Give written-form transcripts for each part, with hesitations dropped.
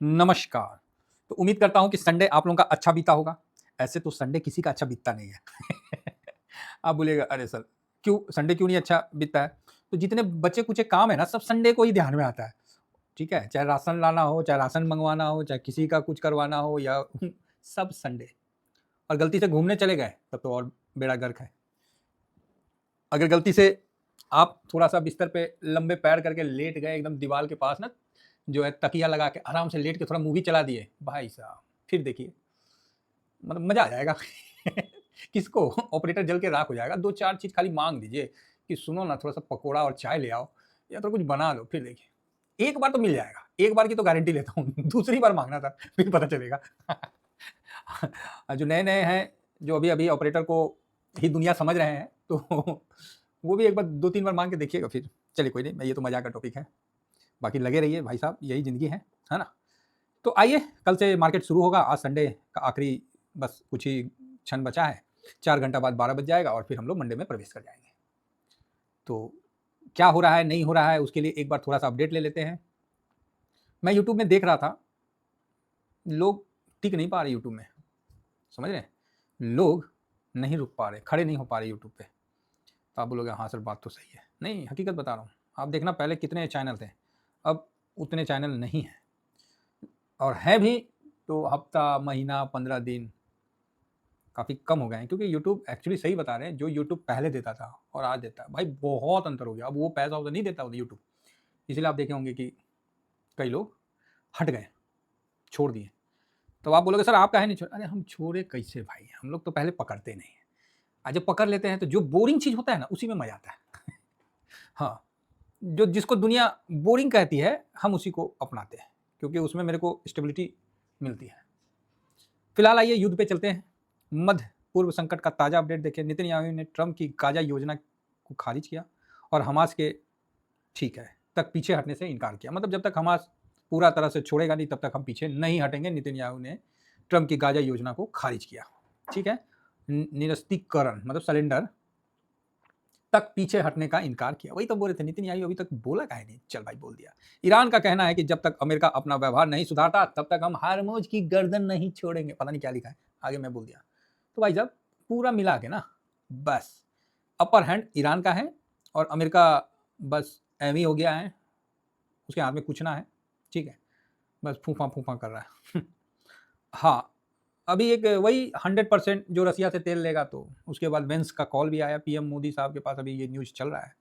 नमस्कार। तो उम्मीद करता हूँ कि संडे आप लोगों का अच्छा बीता होगा। ऐसे तो संडे किसी का अच्छा बीतता नहीं है। आप बोलिएगा अरे सर क्यों संडे क्यों नहीं अच्छा बीतता है? तो जितने बचे-कुचे काम है ना सब संडे को ही ध्यान में आता है। ठीक है? चाहे राशन लाना हो, चाहे राशन मँगवाना हो, चाहे किसी का कुछ करवाना हो या सब संडे। और गलती से घूमने चले गए तब तो और बेड़ा गर्क है। अगर गलती से आप थोड़ा-सा बिस्तर पे लंबे पैर करके लेट गए एकदम दीवार के पास ना, जो है तकिया लगा के आराम से लेट के थोड़ा मूवी चला दिए, भाई साहब, फिर देखिए मतलब मज़ा आ जाएगा। किसको? ऑपरेटर जल के राख हो जाएगा। 2-4 चीज़ खाली माँग दीजिए कि सुनो ना थोड़ा-सा पकोड़ा और चाय ले आओ या तो कुछ बना दो, फिर देखिए। एक बार तो मिल जाएगा, एक बार की तो गारंटी लेता हूँ, दूसरी बार माँगना था, फिर पता चलेगा। जो नए-नए हैं, जो अभी-अभी ऑपरेटर को ही दुनिया समझ रहे हैं, तो वो भी एक बार 2-3 बार माँग के देखिएगा फिर। चलिए कोई नहीं, ये तो मज़ाक का टॉपिक है। बाकी लगे रहिए भाई साहब, यही ज़िंदगी है ना? तो आइए, कल से मार्केट शुरू होगा, आज संडे का आखिरी बस कुछ ही क्षण बचा है। 4 घंटा बाद 12 बज जाएगा और फिर हम लोग मंडे में प्रवेश कर जाएँगे। तो क्या हो रहा है, नहीं हो रहा है, उसके लिए एक बार थोड़ा-सा अपडेट ले लेते हैं। मैं यूट्यूब में देख रहा था, लोग टिक नहीं पा रहे यूट्यूब में, समझ रहे हैं? लोग नहीं रुक पा रहे, खड़े नहीं हो पा रहे यूट्यूब पे। तो आप बोलोगे हाँ सर बात तो सही है। नहीं, हकीकत बता रहा हूँ। आप देखना पहले कितने चैनल थे, अब उतने चैनल नहीं हैं और हैं भी तो हफ्ता, महीना, 15 दिन काफ़ी कम हो गए हैं क्योंकि यूट्यूब एक्चुअली सही बता रहे हैं, जो यूट्यूब पहले देता था और आज देता है, भाई बहुत अंतर हो गया। अब वो पैसा वैसा नहीं देता वो यूट्यूब। इसलिए आप देखे होंगे कि कई लोग हट गए, छोड़ दिए। तो आप बोलोगे सर आप काहे नहीं छोड़े? अरे हम छोड़े कैसे भाई? हम लोग तो पहले पकड़ते नहीं हैं। जब पकड़ लेते हैं तो जो बोरिंग चीज़ होता है ना उसी में मज़ा आता है। हाँ, जो जिसको दुनिया बोरिंग कहती है, हम उसी को अपनाते हैं क्योंकि उसमें मेरे को स्टेबिलिटी मिलती है। फिलहाल आइए युद्ध पे चलते हैं। मध्य पूर्व संकट का ताज़ा अपडेट देखिए। नेतन्याहू ने ट्रंप की गाज़ा योजना को खारिज किया और हमास के ठीक है तक पीछे हटने से इनकार किया। मतलब जब तक हमास पूरा तरह से छोड़ेगा नहीं तब तक हम पीछे नहीं हटेंगे। नेतन्याहू ने ट्रंप की गाज़ा योजना को खारिज किया। ठीक है, निरस्तीकरण मतलब सरेंडर तक पीछे हटने का इनकार किया। वही तो बोल रहे थे नेतन्याहू अभी तक बोला काहे नहीं? चल भाई बोल दिया। ईरान का कहना है कि जब तक अमेरिका अपना व्यवहार नहीं सुधारता तब तक हम हारमोज की गर्दन नहीं छोड़ेंगे। पता नहीं क्या लिखा है, आगे मैं बोल दिया। तो भाई साहब पूरा मिला के ना बस अपर हैंड ईरान का है और अमेरिका बस एम ही हो गया है, उसके हाथ में कुछ ना है। ठीक है, बस फूफा फूफा कर रहा है। हाँ, अभी एक वही 100% जो रसिया से तेल लेगा तो उसके बाद वेंस का कॉल भी आया पीएम मोदी साहब के पास, अभी ये न्यूज़ चल रहा है।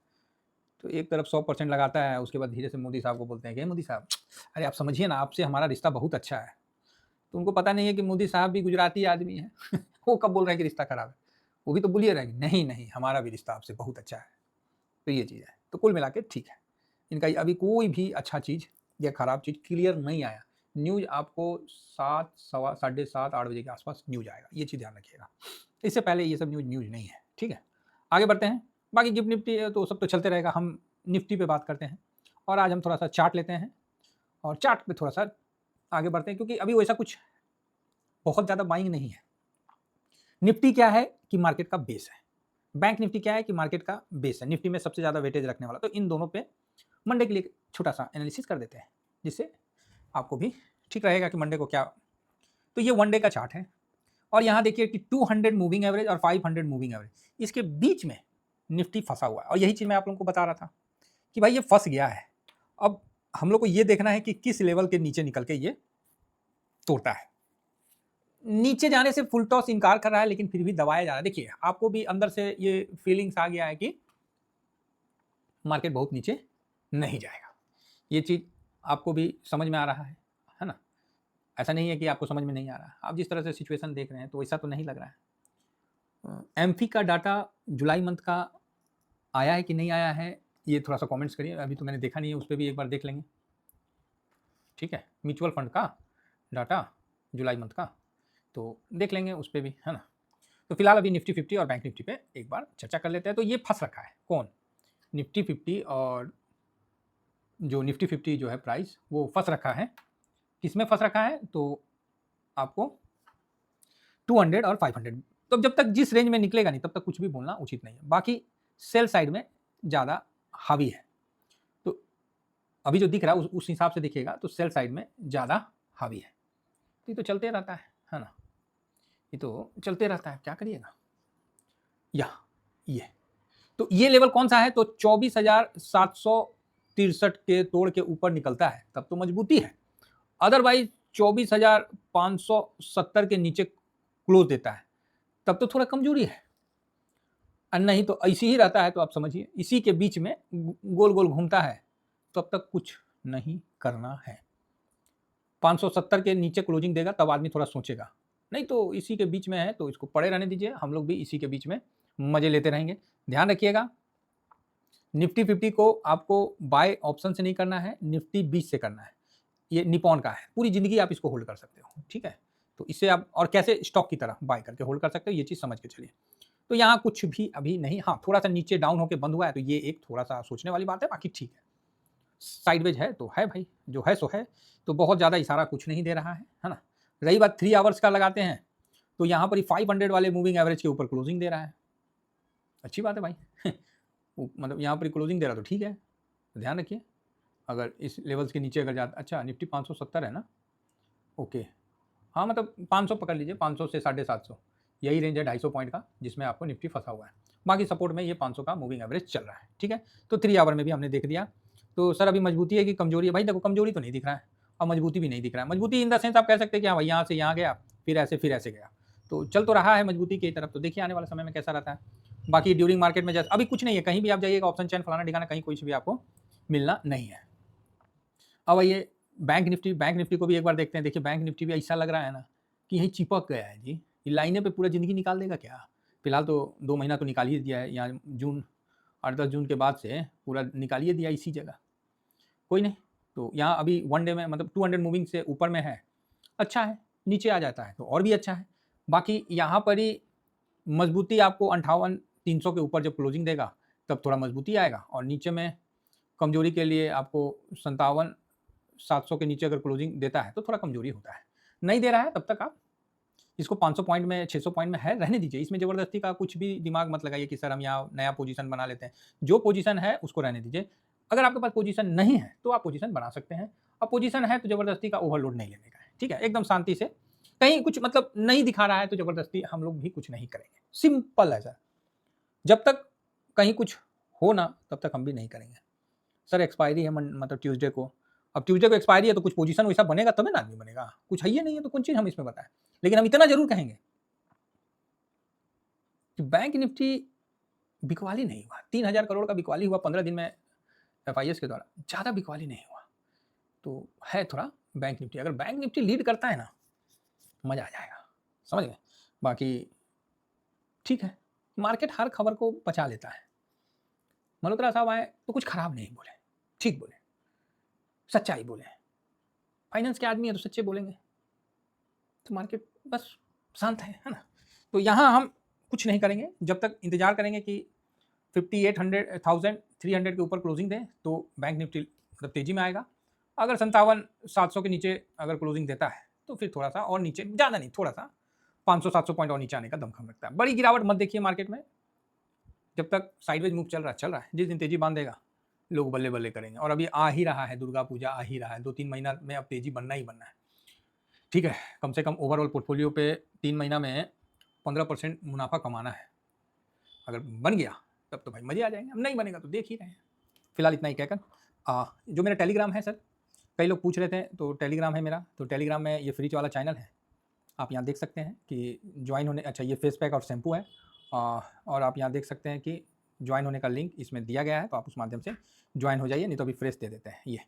तो एक तरफ 100% लगाता है, उसके बाद धीरे से मोदी साहब को बोलते हैं कि मोदी साहब अरे आप समझिए ना, आपसे हमारा रिश्ता बहुत अच्छा है। तो उनको पता नहीं है कि मोदी साहब भी गुजराती आदमी है। वो कब बोल रहे हैं कि रिश्ता खराब है? वो भी तो बोलिए रहेंगे नहीं नहीं हमारा भी रिश्ता आपसे बहुत अच्छा है। तो ये चीज़ है, तो कुल मिला के ठीक है। इनका अभी कोई भी अच्छा चीज़ या खराब चीज़ क्लियर नहीं आया। न्यूज़ आपको 7 सवा साढ़े 7 8 बजे के आसपास न्यूज़ आएगा, ये चीज़ ध्यान रखिएगा। इससे पहले ये सब न्यूज़ नहीं है, ठीक है? आगे बढ़ते हैं। बाकी गिफ्ट निफ्टी तो सब तो चलते रहेगा, हम निफ्टी पे बात करते हैं और आज हम थोड़ा-सा चार्ट लेते हैं और चार्ट पे थोड़ा-सा आगे बढ़ते हैं क्योंकि अभी वैसा कुछ बहुत ज़्यादा बाइंग नहीं है। निफ्टी क्या है कि मार्केट का बेस है। बैंक निफ्टी क्या है कि मार्केट का बेस है। निफ्टी में सबसे ज़्यादा वेटेज रखने वाला, तो इन दोनों पे मंडे के लिए छोटा-सा एनालिसिस कर देते हैं, जिससे आपको भी ठीक रहेगा कि मंडे को क्या। तो ये वन डे का चार्ट है और यहाँ देखिए कि 200 मूविंग एवरेज और 500 मूविंग एवरेज, इसके बीच में निफ्टी फंसा हुआ है और यही चीज़ मैं आप लोगों को बता रहा था कि भाई ये फंस गया है। अब हम लोग को ये देखना है कि किस लेवल के नीचे निकल के ये तोड़ता है। नीचे जाने से फुल टॉस इनकार कर रहा है लेकिन फिर भी दबाया जा रहा है। देखिए आपको भी अंदर से ये फीलिंग्स आ गया है कि मार्केट बहुत नीचे नहीं जाएगा। ये चीज़ आपको भी समझ में आ रहा है ना? ऐसा नहीं है कि आपको समझ में नहीं आ रहा है। आप जिस तरह से सिचुएशन देख रहे हैं तो वैसा तो नहीं लग रहा है। एमफी का डाटा जुलाई मंथ का आया है कि नहीं आया है, ये थोड़ा-सा कमेंट्स करिए। अभी तो मैंने देखा नहीं है, उस पे भी एक बार देख लेंगे। ठीक है? म्यूचुअल फंड का डाटा जुलाई मंथ का, तो देख लेंगे उस पे भी, है ना? तो फिलहाल अभी निफ्टी 50 और बैंक निफ्टी पे एक बार चर्चा कर लेते हैं। तो ये फँस रखा है, कौन? निफ्टी 50 और जो निफ्टी 50 जो है प्राइस वो फँस रखा है। किसमें फँस रखा है? तो आपको 200 और 500, तो जब तक जिस रेंज में निकलेगा नहीं तब तक कुछ भी बोलना उचित नहीं है। बाकी सेल साइड में ज़्यादा हावी है। तो अभी जो दिख रहा है उस हिसाब से देखिएगा तो सेल साइड में ज़्यादा हावी है। तो ये तो चलते रहता है ना, ये तो चलते रहता है, क्या करिएगा। ये तो ये लेवल कौन सा है, तो 24,763 के तोड़ के ऊपर निकलता है तब तो मजबूती है, अदरवाइज 24,570 के नीचे क्लोज देता है तब तो थोड़ा कमजोरी है, और नहीं तो ऐसी ही रहता है तो आप समझिए इसी के बीच में गोल गोल घूमता है, तब तक कुछ नहीं करना है। 570 के नीचे क्लोजिंग देगा तब आदमी थोड़ा सोचेगा, नहीं तो इसी के बीच में है तो इसको पड़े रहने दीजिए, हम लोग भी इसी के बीच में मजे लेते रहेंगे। ध्यान रखिएगा निफ्टी 50 को आपको बाय ऑप्शन से नहीं करना है, निफ्टी 20 से करना है। ये निपॉन का है, पूरी जिंदगी आप इसको होल्ड कर सकते हो, ठीक है। तो इससे आप और कैसे स्टॉक की तरह बाय करके होल्ड कर सकते हो, ये चीज़ समझ के चलिए। तो यहाँ कुछ भी अभी नहीं, हाँ थोड़ा सा नीचे डाउन होकर बंद हुआ है तो ये एक थोड़ा सा सोचने वाली बात है, बाकी ठीक है। साइडवेज है तो है भाई, जो है सो है, तो बहुत ज़्यादा इशारा कुछ नहीं दे रहा है ना। रही बात 3 आवर्स का लगाते हैं तो यहाँ पर ही 500 वाले मूविंग एवरेज के ऊपर क्लोजिंग दे रहा है, अच्छी बात है भाई मतलब यहाँ पर क्लोजिंग दे रहा तो ठीक है, ध्यान रखिए। अगर इस लेवल्स के नीचे अगर जाता, अच्छा निफ्टी 570 है ना, ओके हाँ मतलब 500 पकड़ लीजिए, 500 से 750 यही रेंज है 250 पॉइंट का जिसमें आपको निफ्टी फंसा हुआ है, बाकी सपोर्ट में ये 500 का मूविंग एवरेज चल रहा है, ठीक है। तो 3 आवर में भी हमने देख दिया। तो सर अभी मजबूती है कि कमजोरी है, भाई देखो कमजोरी तो नहीं दिख रहा है और मजबूती भी नहीं दिख रहा है। मजबूती इन द सेंस आप कह सकते हैं कि हाँ भाई यहाँ से यहाँ गया फिर ऐसे गया, तो चल तो रहा है मजबूती की तरफ। तो देखिए आने वाले समय में कैसा रहता है। बाकी ड्यूरिंग मार्केट में जैसे अभी कुछ नहीं है, कहीं भी आप जाइएगा ऑप्शन चैन फलाना ठिकाना कहीं कुछ भी आपको मिलना नहीं है। अब ये बैंक निफ्टी को भी एक बार देखते हैं। देखिए बैंक निफ्टी भी ऐसा लग रहा है ना कि यही चिपक गया है जी, ये लाइने पे पूरा ज़िंदगी निकाल देगा क्या। फिलहाल तो 2 महीना तो निकाल ही दिया है, यहाँ जून 8-10 जून के बाद से पूरा निकाल ही दिया इसी जगह, कोई नहीं। तो यहाँ अभी वन डे में मतलब 200 मूविंग से ऊपर में है, अच्छा है, नीचे आ जाता है तो और भी अच्छा है। बाकी यहाँ पर ही मजबूती आपको 58,300 के ऊपर जब क्लोजिंग देगा तब थोड़ा मजबूती आएगा, और नीचे में कमजोरी के लिए आपको 57,700 के नीचे अगर क्लोजिंग देता है तो थोड़ा कमजोरी होता है। नहीं दे रहा है तब तक आप इसको 500 पॉइंट में 600 पॉइंट में है रहने दीजिए, इसमें ज़बरदस्ती का कुछ भी दिमाग मत लगाइए कि सर हम यहाँ नया पोजीशन बना लेते हैं। जो पोजीशन है उसको रहने दीजिए। अगर आपके पास पोजीशन नहीं है तो आप पोजीशन बना सकते हैं, और पोजीशन है तो ज़बरदस्ती का ओवरलोड नहीं लेने का है, ठीक है। एकदम शांति से, कहीं कुछ मतलब नहीं दिखा रहा है तो ज़बरदस्ती हम लोग भी कुछ नहीं करेंगे, सिंपल है सर। जब तक कहीं कुछ हो ना तब तक हम भी नहीं करेंगे। सर एक्सपायरी है मतलब ट्यूसडे को, अब ट्यूसडे को एक्सपायरी है तो कुछ पोजीशन वैसा बनेगा तभी ना आदमी बनेगा, कुछ है ही नहीं है तो कौन चीज़ हम इसमें बताएं। लेकिन हम इतना जरूर कहेंगे कि बैंक निफ्टी बिकवाली नहीं हुआ, 3,000 करोड़ का बिकवाली हुआ 15 दिन में एफआईएस के द्वारा, ज़्यादा बिकवाली नहीं हुआ, तो है थोड़ा बैंक निफ्टी। अगर बैंक निफ्टी लीड करता है ना मज़ा आ जाएगा, समझ गए। बाकी ठीक है, मार्केट हर खबर को पचा लेता है। मल्होत्रा साहब आए तो कुछ खराब नहीं बोले, ठीक बोले, सच्चाई बोले, फाइनेंस के आदमी है तो सच्चे बोलेंगे, तो मार्केट बस शांत है ना। तो यहाँ हम कुछ नहीं करेंगे, जब तक इंतजार करेंगे कि 58,300 के ऊपर क्लोजिंग दें तो बैंक निफ्टी मतलब तेजी में आएगा। अगर 57,700 के नीचे अगर क्लोजिंग देता है तो फिर थोड़ा सा और नीचे, ज़्यादा नहीं, थोड़ा सा 500-700 पॉइंट और नीचे आने का दमखम रखता है। बड़ी गिरावट मत देखिए मार्केट में, जब तक साइडवेज मूव चल रहा है। जिस दिन तेजी बांधेगा लोग बल्ले बल्ले करेंगे, और अभी आ ही रहा है, दुर्गा पूजा आ ही रहा है, 2-3 महीना में अब तेजी बनना ही बनना है, ठीक है। कम से कम ओवरऑल पोर्टफोलियो पे 3 महीना में 15% मुनाफा कमाना है। अगर बन गया तब तो भाई मजे आ जाएंगे, अब नहीं बनेगा तो देख ही रहे हैं। फिलहाल इतना ही कहकर जो मेरा टेलीग्राम है सर, कई लोग पूछ रहे थे, तो टेलीग्राम है मेरा, तो टेलीग्राम में ये फ्री वाला चैनल है, आप यहाँ देख सकते हैं कि ज्वाइन होने, अच्छा ये फेस पैक और शैम्पू है, और आप यहाँ देख सकते हैं कि ज्वाइन होने का लिंक इसमें दिया गया है, तो आप उस माध्यम से ज्वाइन हो जाइए, नहीं तो अभी फ्रेश दे देते हैं ये।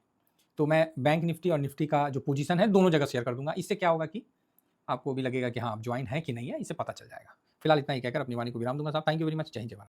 तो मैं बैंक निफ्टी और निफ्टी का जो पोजीशन है दोनों जगह शेयर कर दूंगा, इससे क्या होगा कि आपको भी लगेगा कि हाँ आप ज्वाइन है कि नहीं है, इससे पता चल जाएगा। फिलहाल इतना ही कहकर अपनी वाणी को विराम दूंगा साहब। थैंक यू वेरी मच, जय हिंद जय भारत।